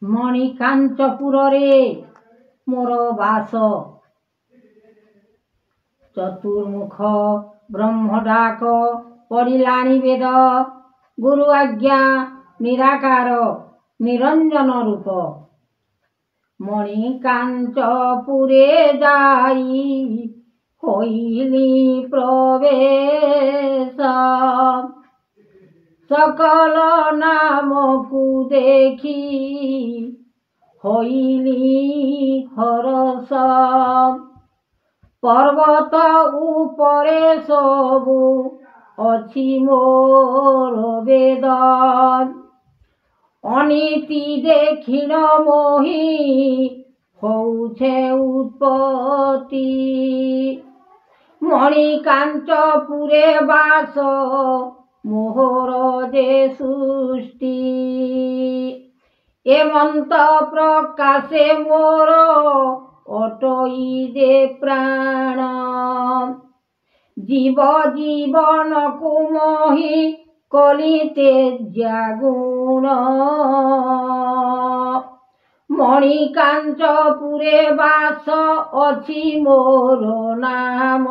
ମଣିକାଞ୍ଚପୁରରେ ମୋର ବାସ। ଚତୁର୍ମୁଖ ବ୍ରହ୍ମ ଡାକ ପଡ଼ିଲାଣି ବେଦ। ଗୁରୁ ଆଜ୍ଞା ନିରାକାର ନିରଞ୍ଜନ ରୂପ। ମଣିକାଞ୍ଚପୁରେ ଯାଇ ହୋଇଲି ପ୍ରବେଶ। सकल नामकु देखी होइली हरस। पर्वत उपरे सबु अछि मोर वेद। अनीति देखिन मोहि होउछे उत्पत्ति। मणिकाञ्चपुरे बास मोहर जे सृष्टि। एमंत प्रकाशे मोर अटई जे प्राण। जीव जीवन को मोहि कली तेज्या गुण। मणिकाञ्चपुरे बास अछि मोर नाम।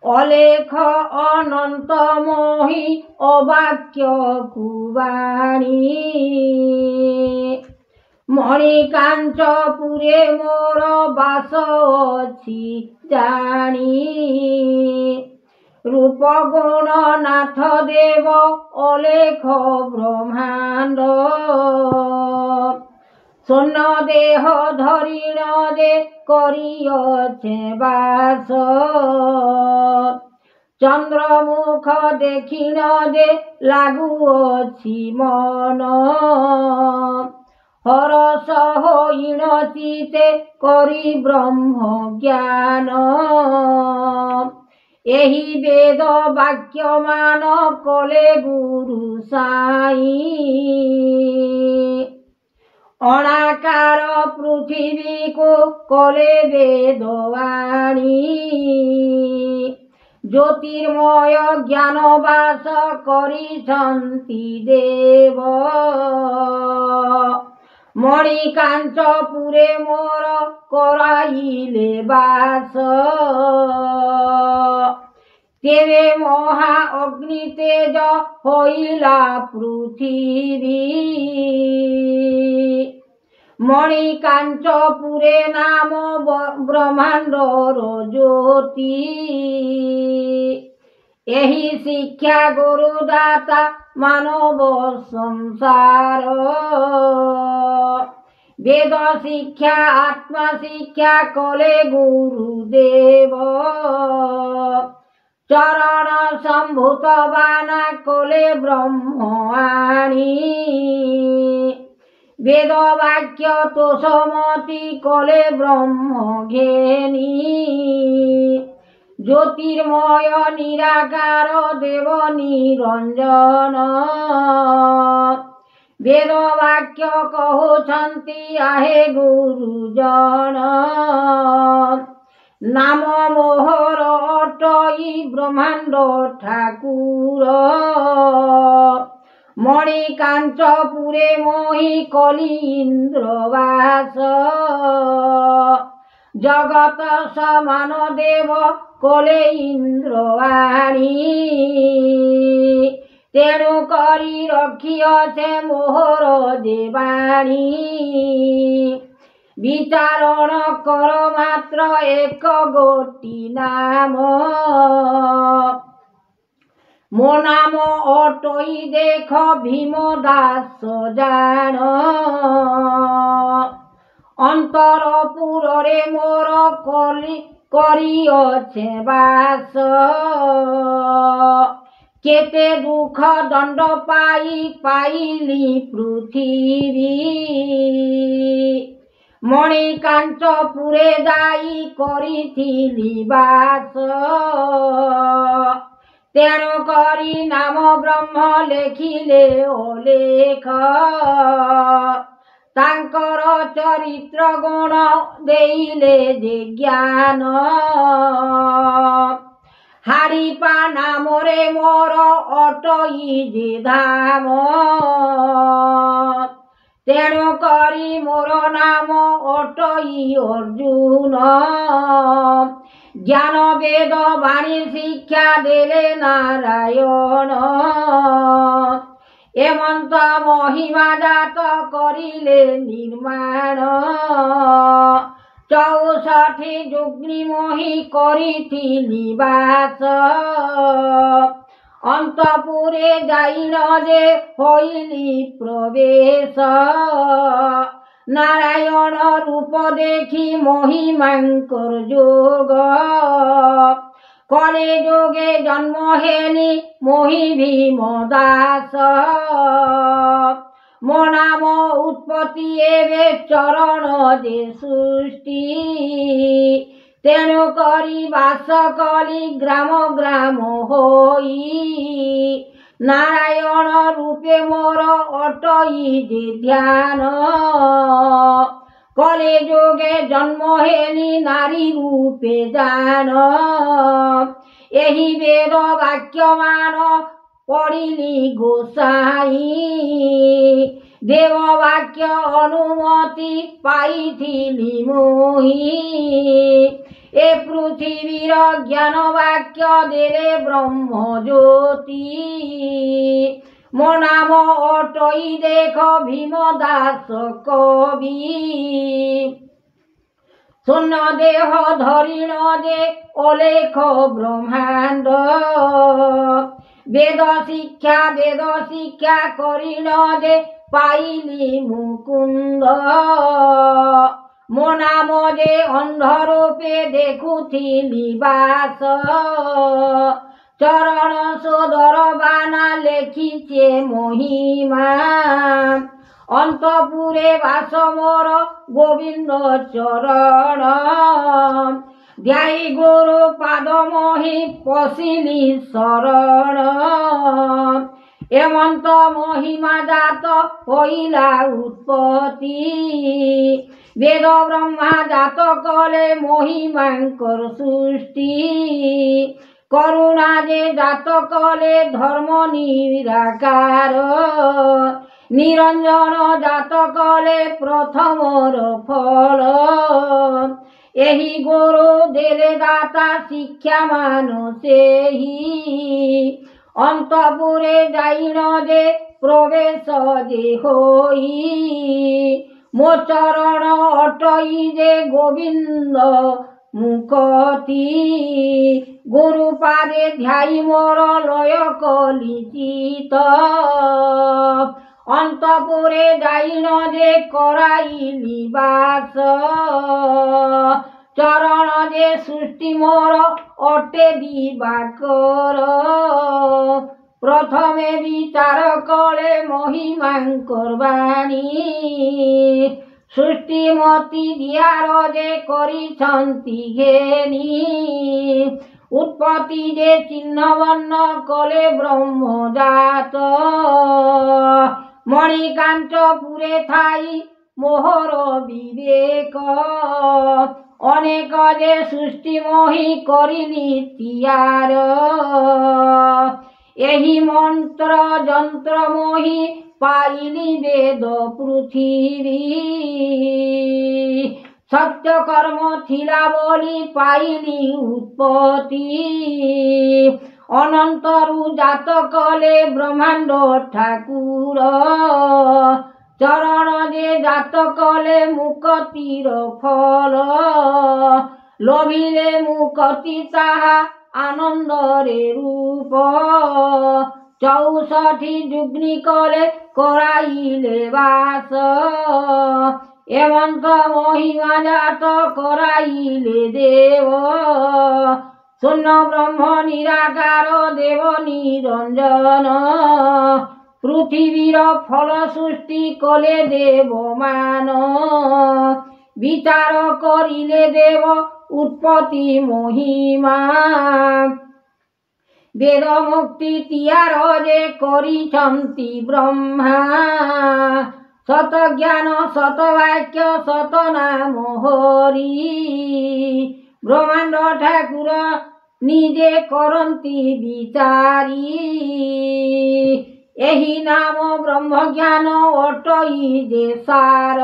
अलेख अनंत मोहि अवाक्य कुबाणी। मणिकाञ्चपुरे मोर बास अछि जानी। रूप गुण नाथ देव अलेख ब्रह्मांड। स्वर्ण देह धरिण जे करियछे बास। चंद्रमुख देखिण जे लागुअछि मन। हरस होइन चिते करि ब्रह्म ज्ञान। एहि वेद वाक्य मान कले गुरु साई। अनाकार पृथ्वी को कले वेदवाणी। ज्योतिर्मय ज्ञान बास करिछन्ति देव। मणिकाञ्चपुरे मोर कराइले बास। तेवे महा अग्नि तेज होइला पृथिवी। मणिकाञ्चपुरे नाम ब्रह्मांडर ज्योति। एहि शिक्षा गुरुदाता मानव संसार। वेद शिक्षा आत्मा शिक्षा कले गुरुदेव। चरण संभूत बाना कले ब्रह्मवाणी। वेद वाक्य तोषमति कले ब्रह्म घेनी। ज्योतिर्मय निराकार देव निरंजन। वेद वाक्य कहउछन्ति आहे गुरुजन। नाम मोहर अटई ब्रह्मांड ठाकुर। मणिकाञ्चपुरे मोहि कली इंद्रवास। जगत समान देव कले इंद्रवाणी। तेणु करी रखिअछे मोहर देवाणी। विचारण कर मात्र एक गोटी नाम। मो नाम अटई देख भीम दास जान। अंतरपुरे मोर करिअछे बास। केते दुख दंड पाइली पृथिवी। मणिकाञ्चपुरे जाई करिथिली बास। तेणु करी नाम ब्रह्म लेखिले अलेख। तांकर चरित्र गुण देइले जे ज्ञान। हारिपा नामरे मोर अटई जे धाम। ତେଣୁ କରି ମୋର ନାମ ଅଟଇ ଅର୍ଜୁନ। ଜ୍ଞାନ ବେଦ ବାଣୀ ଶିକ୍ଷା ଦେଲେ ନାରାୟଣ। ଏମନ୍ତ ମହିମା ଜାତ କରିଲେ ନିର୍ମାଣ। 64 ଯୁଗ୍ନି ମୋହି କରିଥିଲି ବାସ। ଅନ୍ତପୁରେ ଯାଇନ ଯେ ହୋଇଲି ପ୍ରବେଶ। ନାରାୟଣ ରୂପ ଦେଖି ମହିମାଙ୍କର ଯୋଗ। କଳେ ଯୋগে ଜନ୍ମ ହେଲି ମୋହି ଭୀମ ଦାସ। ମୋ ନାମ ଉତ୍ପତ୍ତି ଏବେ ଚରଣ ଯେ ସୃଷ୍ଟି। ତେଣୁ କରି ବାସ କଲି ଗ୍ରାମ ଗ୍ରାମ ହୋଇ। ନାରାୟଣ ରୂପେ ମୋର ଅଟଇ ଯେ ଧ୍ୟାନ। କଲେ ଯୋগে ଜନ୍ମ ହେଲି ନାରୀ ରୂପେ ଜାନ। ଏହି ବେଦ ବାକ୍ୟମାନ ପଢ଼ିଲି ଗୋସାଇ। ଦେବ ବାକ୍ୟ ଅନୁମତି ପାଇଥିଲି ମୋହି। ଏ ପୃଥିବୀର ଜ୍ଞାନ ବାକ୍ୟ ଦେଲେ ବ୍ରହ୍ମ ଜ୍ୟୋତି। ମୋ ନାମ ଅଟଇ ଦେଖ ଭୀମ ଦାସ କବି। ଶୂନ୍ୟ ଦେହ ଧରିଣ ଯେ ଅଲେଖ ବ୍ରହ୍ମାଣ୍ଡ। ବେଦ ଶିକ୍ଷା କରିଣ ଯେ ପାଇଲି ମୁକୁନ୍ଦ। ମୋ ନାମ ଯେ ଅନ୍ଧ ରୂପେ ଦେଖୁଥିଲି ବାସ। ଚରଣ ସୋଦର ବାନା ଲେଖିଛେ ମହିମା। ଅନ୍ତପୁରେ ବାସ ମୋର ଗୋବିନ୍ଦ ଚରଣ। ଧ୍ୟାଇ ଗୁରୁ ପାଦ ମୋହି ପଶିଲି ଶରଣ। ଏମନ୍ତ ମହିମା ଜାତ ହୋଇଲା ଉତ୍ପତ୍ତି। ବେଦ ବ୍ରହ୍ମା ଜାତ କଲେ ମହିମାଙ୍କର ସୃଷ୍ଟି। କରୁଣା ଯେ ଜାତ କଲେ ଧର୍ମ ନିରାକାର। ନିରଞ୍ଜନ ଜାତ କଲେ ପ୍ରଥମର ଫଳ। ଏହି ଗୁରୁ ଦେଲେ ଦାତା ଶିକ୍ଷା ମାନ ସେହି। ଅନ୍ତପୁରେ ଯାଇଣ ଯେ ପ୍ରବେଶ ଯେ ହୋଇ। ମୋ ଚରଣ ଅଟଇ ଯେ ଗୋବିନ୍ଦ ମୁକତି। ଗୁରୁ ପାଦେ ଧ୍ୟାଇ ମୋର ଲୟ କଲି ଚିତ। ଅନ୍ତପୁରେ ଯାଇଣ ଯେ କରାଇଲି ବାସ। ଚରଣ ଯେ ସୃଷ୍ଟି ମୋର ଅଟେ ଦିବାକର। ପ୍ରଥମେ ବିଚାର କଳେ ମହିମାଙ୍କର ବାଣୀ। ସୃଷ୍ଟି ମତି ଦିଆର ଯେ କରିଛନ୍ତି ଘେନି। ଉତ୍ପତ୍ତି ଯେ ଚିହ୍ନ ବର୍ଣ୍ଣ କଲେ ବ୍ରହ୍ମ ଜାତ। ମଣିକାଞ୍ଚପୁରେ ଥାଇ ମୋହର ବିବେକ। ଅନେକ ଯେ ସୃଷ୍ଟି ମୋହି କରିଲି ତିଆର। ଏହି ମନ୍ତ୍ର ଯନ୍ତ୍ର ମୋହି ପାଇଲି ବେଦ ପୃଥିବୀ। ସତ୍ୟ କର୍ମ ଥିଲା ବୋଲି ପାଇଲି ଉତ୍ପତ୍ତି। ଅନନ୍ତରୁ ଜାତ କଲେ ବ୍ରହ୍ମାଣ୍ଡ ଠାକୁର। ଚରଣ ଯେ ଜାତ କଲେ ମୁକତିର ଫଳ। ଲୋଭିଲେ ମୁକତି ତାହା ଆନନ୍ଦରେ ରୂପ। 64 ଯୁଗ୍ନି କଲେ କରାଇଲେ ବାସ। ଏମନ୍ତ ମହିମା ଜାତ କରାଇଲେ ଦେବ। ଶୂନ୍ୟ ବ୍ରହ୍ମ ନିରାକାର ଦେବ ନିରଞ୍ଜନ। ପୃଥିବୀର ଫଳ ସୃଷ୍ଟି କଲେ ଦେବମାନ। ବିଚାର କରିଲେ ଦେବ ଉତ୍ପତ୍ତି ମହିମା। ବେଦ ମୁକ୍ତି ତିଆର ଯେ କରିଛନ୍ତି ବ୍ରହ୍ମା। ସତ ଜ୍ଞାନ ସତ ବାକ୍ୟ ସତ ନାମ ହରି। ବ୍ରହ୍ମାଣ୍ଡ ଠାକୁର ନିଜେ କରନ୍ତି ବିଚାରି। ଏହି ନାମ ବ୍ରହ୍ମ ଜ୍ଞାନ ଅଟଇ ଯେ ସାର,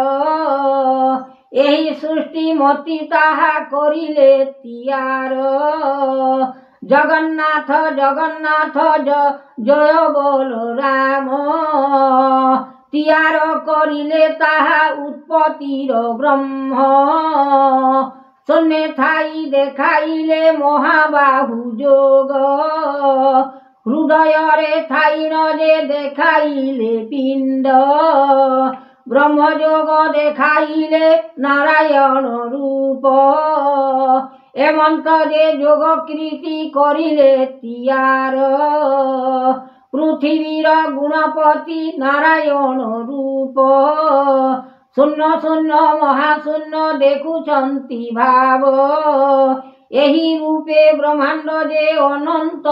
ଏହି ସୃଷ୍ଟି ମତି ତାହା କରିଲେ ତିଆର। ଜଗନ୍ନାଥ ଜଗନ୍ନାଥ ଜୟ ବୋଲ ରାମ, ତିଆର କରିଲେ ତାହା ଉତ୍ପତ୍ତିର ବ୍ରହ୍ମ। ଶୂନ୍ୟ ଥାଇ ଦେଖାଇଲେ ମହାବାହୁ ଯୋଗ, ହୃଦୟରେ ଥାଇ ନ ଯେ ଦେଖାଇଲେ ପିଣ୍ଡ। ବ୍ରହ୍ମଯୋଗ ଦେଖାଇଲେ ନାରାୟଣ ରୂପ, ଏମନ୍ତ ଯେ ଯୋଗ କୀର୍ତ୍ତି କରିଲେ ତିଆର। ପୃଥିବୀର ଗୁଣପତି ନାରାୟଣ ରୂପ, ଶୂନ୍ୟ ଶୂନ୍ୟ ମହାଶୂନ୍ୟ ଦେଖୁଛନ୍ତି ଭାବ। ଏହି ରୂପେ ବ୍ରହ୍ମାଣ୍ଡ ଯେ ଅନନ୍ତ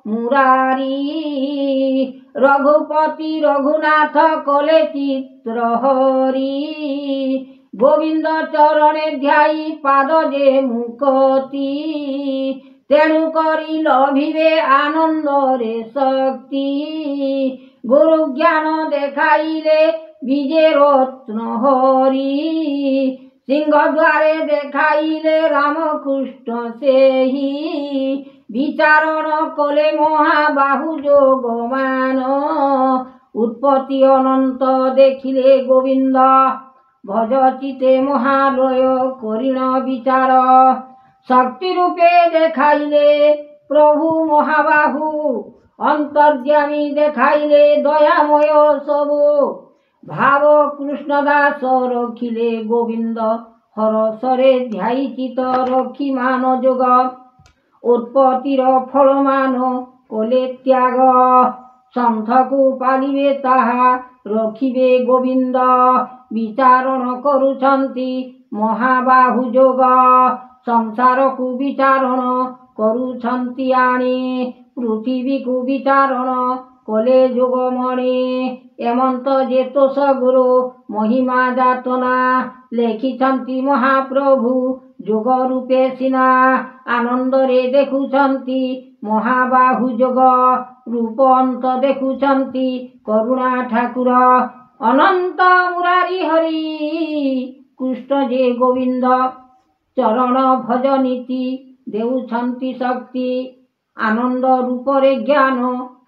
ମୁରାରୀ, ରଘୁପତି ରଘୁନାଥ କଲେ ଚିତ୍ର ହରି। ଗୋବିନ୍ଦ ଚରଣେ ଧ୍ୟାଇ ପାଦ ଯେ ମୁକତି, ତେଣୁ କରି ଲଭିବେ ଆନନ୍ଦରେ ଶକ୍ତି। ଗୁରୁ ଜ୍ଞାନ ଦେଖାଇଲେ ବିଜେ ରତ୍ନ ହରି, ସିଂହଦ୍ୱାରେ ଦେଖାଇଲେ ରାମକୃଷ୍ଣ ସେହି। ବିଚାରଣ କଲେ ମହାବାହୁ ଯୋଗମାନ, ଉତ୍ପତ୍ତି ଅନନ୍ତ ଦେଖିଲେ ଗୋବିନ୍ଦ। ଭଜ ଚିତେ ମହାଲୟ କରିଣ ବିଚାର, ଶକ୍ତି ରୂପେ ଦେଖାଇଲେ ପ୍ରଭୁ ମହାବାହୁ। ଅନ୍ତର୍ଯ୍ୟାମୀ ଦେଖାଇଲେ ଦୟାମୟ ସବୁ, ଭାବ କୃଷ୍ଣ ଦାସ ରଖିଲେ ଗୋବିନ୍ଦ। ହରସରେ ଧ୍ୟାଇ ଚିତ ରଖି ମାନ ଯୋଗ, ଉତ୍ପତ୍ତିର ଫଳ ମାନ କଲେ ତ୍ୟାଗ। ସନ୍ଥକୁ ପାଲିବେ ତାହା ରଖିବେ ଗୋବିନ୍ଦ, ବିଚାରଣ କରୁଛନ୍ତି ମହାବାହୁ ଯୋଗ। ସଂସାରକୁ ବିଚାରଣ କରୁଛନ୍ତି ଆଣି, ପୃଥିବୀକୁ ବିଚାରଣ କଲେ ଯୋଗମଣି। ଏମନ୍ତ ଯେ ତୋଷ ଗୁରୁ ମହିମା ଯାତନା, ଲେଖିଛନ୍ତି ମହାପ୍ରଭୁ ଯୋଗ ରୂପେ ସିନା। ଆନନ୍ଦରେ ଦେଖୁଛନ୍ତି ମହାବାହୁ ଯୋଗ, ରୂପ ଅନ୍ତ ଦେଖୁଛନ୍ତି କରୁଣା ଠାକୁର। ଅନନ୍ତ ମୁରାରୀ ହରି କୃଷ୍ଣ ଯେ ଗୋବିନ୍ଦ, ଚରଣ ଭଜ ନୀତି ଦେଉଛନ୍ତି ଶକ୍ତି। ଆନନ୍ଦ ରୂପରେ ଜ୍ଞାନ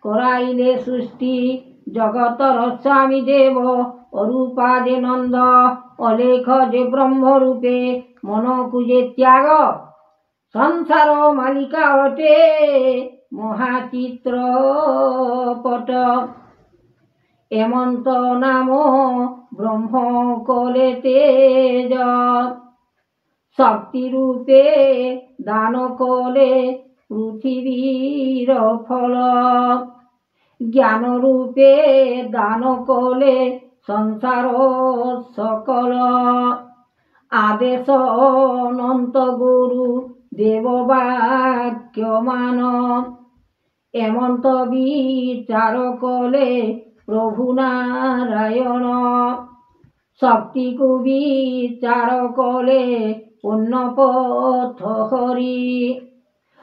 କରାଇଲେ ସୃଷ୍ଟି, ଜଗତର ସ୍ୱାମୀ ଦେବ ଅରୂପା ଯେ ନନ୍ଦ। ଅଲେଖ ଯେ ବ୍ରହ୍ମ ରୂପେ ମନକୁ ଯେ ତ୍ୟାଗ, ସଂସାର ମାଲିକା ଅଟେ ମହାଚିତ୍ର ପଟ। ଏମନ୍ତ ନାମ ବ୍ରହ୍ମ କଲେ ତେଜ, ଶକ୍ତି ରୂପେ ଦାନ କଲେ ପୃଥିବୀର ଫଳ। ଜ୍ଞାନ ରୂପେ ଦାନ କଲେ ସଂସାର ସକଳ। ଆଦେଶ ଅନନ୍ତ ଗୁରୁ ଦେବ ବାକ୍ୟ ମାନ, ଏମନ୍ତ ବିଚାର କଲେ ପ୍ରଭୁ ନାରାୟଣ। ଶକ୍ତିକୁ ବିଚାର କଲେ ପୂର୍ଣ୍ଣପଥ ହରି,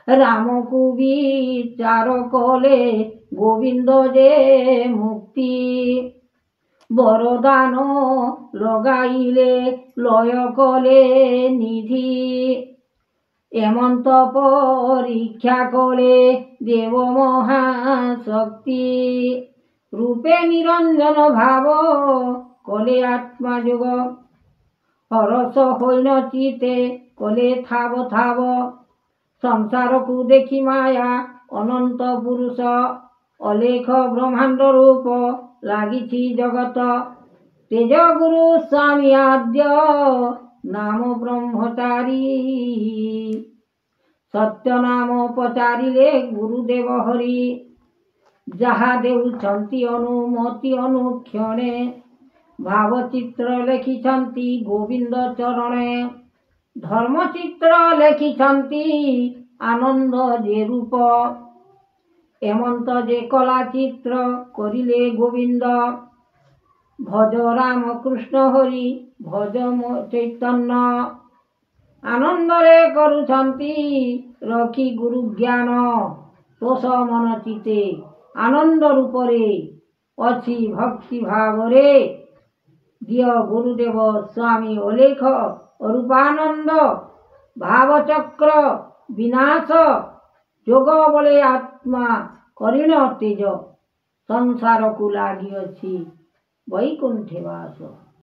ରାମକୁ ବିଚାର କଲେ ଗୋବିନ୍ଦ ଯେ ମୁକ୍ତି। ବରଦାନ ଲଗାଇଲେ ଲୟ କଲେ ନିଧି, ଏମନ୍ତ ପରୀକ୍ଷା କଲେ ଦେବ ମହାଶକ୍ତି। ରୂପେ ନିରଞ୍ଜନ ଭାବ କଲେ ଆତ୍ମା ଯୋଗ, ହରସ ହୋଇନ ଚିତେ କଲେ ଥାବ ଥାବ। ସଂସାରକୁ ଦେଖି ମାୟା ଅନନ୍ତ ପୁରୁଷ, ଅଲେଖ ବ୍ରହ୍ମାଣ୍ଡ ରୂପ ଲାଗିଛି ଜଗତ। ତେଜ ଗୁରୁ ସ୍ୱାମୀ ଆଦ୍ୟ ନାମ ବ୍ରହ୍ମଚାରୀ, ସତ୍ୟ ନାମ ପଚାରିଲେ ଗୁରୁଦେବ ହରି। ଯାହା ଦେଉଛନ୍ତି ଅନୁମତି ଅନୁକ୍ଷଣେ, ଭାବଚିତ୍ର ଲେଖିଛନ୍ତି ଗୋବିନ୍ଦ ଚରଣେ। ଧର୍ମଚିତ୍ର ଲେଖିଛନ୍ତି ଆନନ୍ଦ ଯେ ରୂପ, ଏମନ୍ତ ଯେ କଲା ଚିତ୍ର କରିଲେ ଗୋବିନ୍ଦ। ଭଜ ରାମ କୃଷ୍ଣ ହରି ଭଜ ଚୈତନ୍ୟ, ଆନନ୍ଦରେ କରୁଛନ୍ତି ରଖି ଗୁରୁ ଜ୍ଞାନ। ତୋଷ ମନ ଚିତେ ଆନନ୍ଦ ରୂପରେ ଅଛି ଭକ୍ତି ଭାବରେ। ଦିଅ ଗୁରୁଦେବ ସ୍ୱାମୀ ଅଲେଖ ଅରୂପାନନ୍ଦ। ଭାବଚକ୍ର ବିନାଶ ଯୋଗ ବଳେ ଆତ୍ମା କରିଣ ତେଜ। ସଂସାରକୁ ଲାଗିଅଛି ବୈକୁଣ୍ଠେ ବାସ।